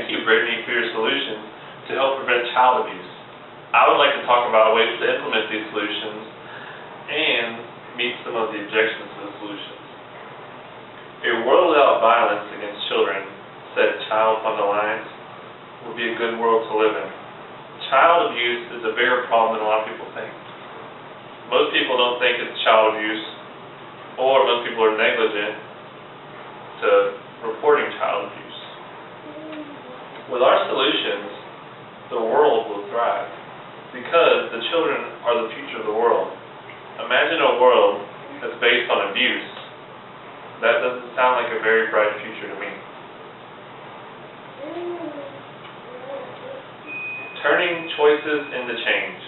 thank you, Brittany, for your solution to help prevent child abuse. I would like to talk about ways to implement these solutions and meet some of the objections to the solutions. A world without violence against children, said Child Fund Alliance, would be a good world to live in. Child abuse is a bigger problem than a lot of people think. Most people don't think it's child abuse, or most people are negligent to reporting child abuse. With our solutions, the world will thrive because the children are the future of the world. Imagine a world that's based on abuse. That doesn't sound like a very bright future to me. Turning choices into change,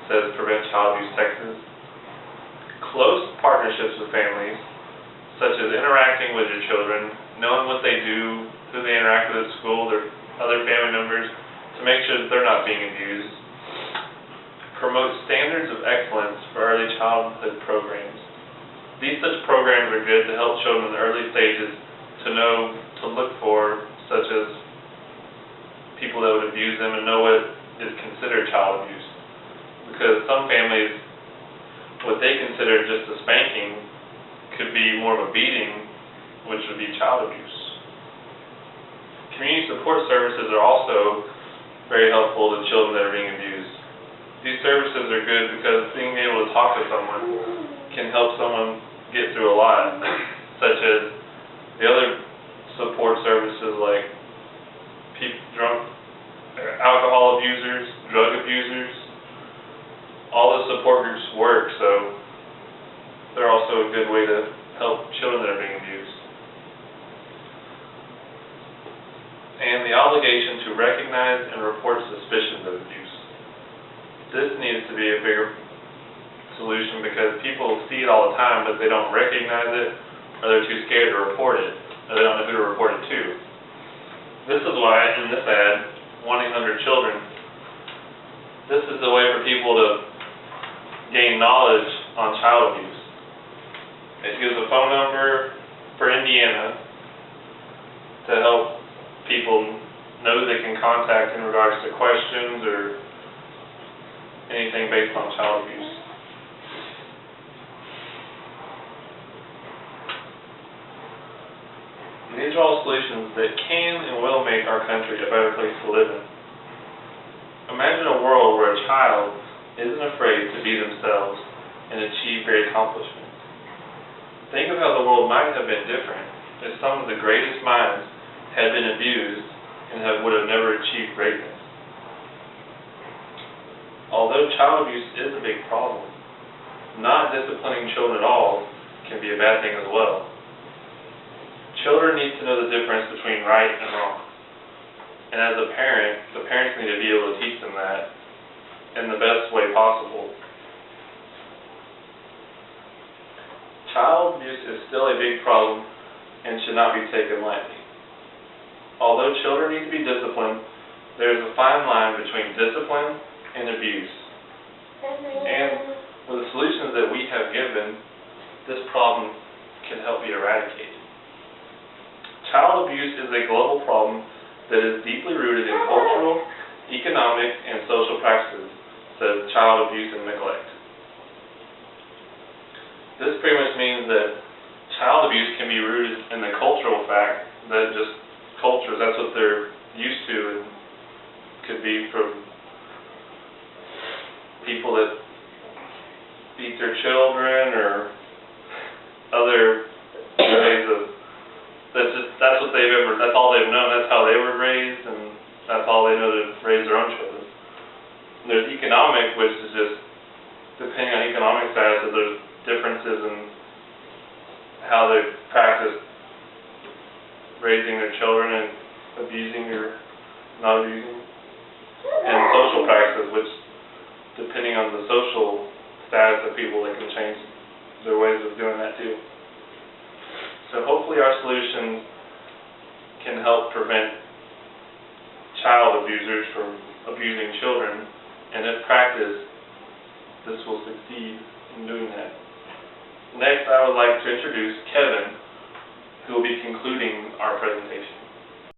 says Prevent Child Abuse Texas. Close partnerships with families, such as interacting with your children, knowing what they do, who they interact with at school, their other family members, to make sure that they're not being abused. Promote standards of excellence for early childhood programs. These such programs are good to help children in the early stages to know to look for, such as people that would abuse them and know what is considered child abuse. Because some families, what they consider just a spanking could be more of a beating, which would be child abuse. Community support services are also very helpful to children that are being abused. These services are good because being able to talk to someone can help someone get through a lot, such as the other support services like alcohol abusers, drug abusers. All the support groups work, so they're also a good way to help children that are being abused. And the obligation to recognize and report suspicions of abuse. This needs to be a bigger solution because people see it all the time, but they don't recognize it, or they're too scared to report it, or they don't know who to report it to. This is why, in this ad, 1-800-CHILDREN, this is a way for people to gain knowledge on child abuse. It gives a phone number for Indiana to help people know who they can contact in regards to questions or anything based on child abuse. These are all solutions that can and will make our country a better place to live in. Imagine a world where a child isn't afraid to be themselves and achieve great accomplishments. Think of how the world might have been different if some of the greatest minds had been abused and would have never achieved greatness. Although child abuse is a big problem, not disciplining children at all can be a bad thing as well. Children need to know the difference between right and wrong. And as a parent, the parents need to be able to teach them that in the best way possible. Child abuse is still a big problem and should not be taken lightly. Although children need to be disciplined, there is a fine line between discipline and abuse. And with the solutions that we have given, this problem can help be eradicated. Child abuse is a global problem that is deeply rooted in cultural, economic, and social practices, says Child Abuse and Neglect. This pretty much means that child abuse can be rooted in the cultural fact that just cultures, that's what they're used to, and could be from people that beat their children or other ways of, that's what they've ever, that's all they've known, that's how they were raised, and that's all they know to raise their own children. And there's economic, which is just, depending on economic status, there's differences in how they practice raising their children and abusing or not abusing. And social practices, which, depending on the social status of people, they can change their ways of doing that too. So hopefully our solutions can help prevent child abusers from abusing children, and if practiced, this will succeed in doing that. Next, I would like to introduce Kevin, who will be concluding our presentation.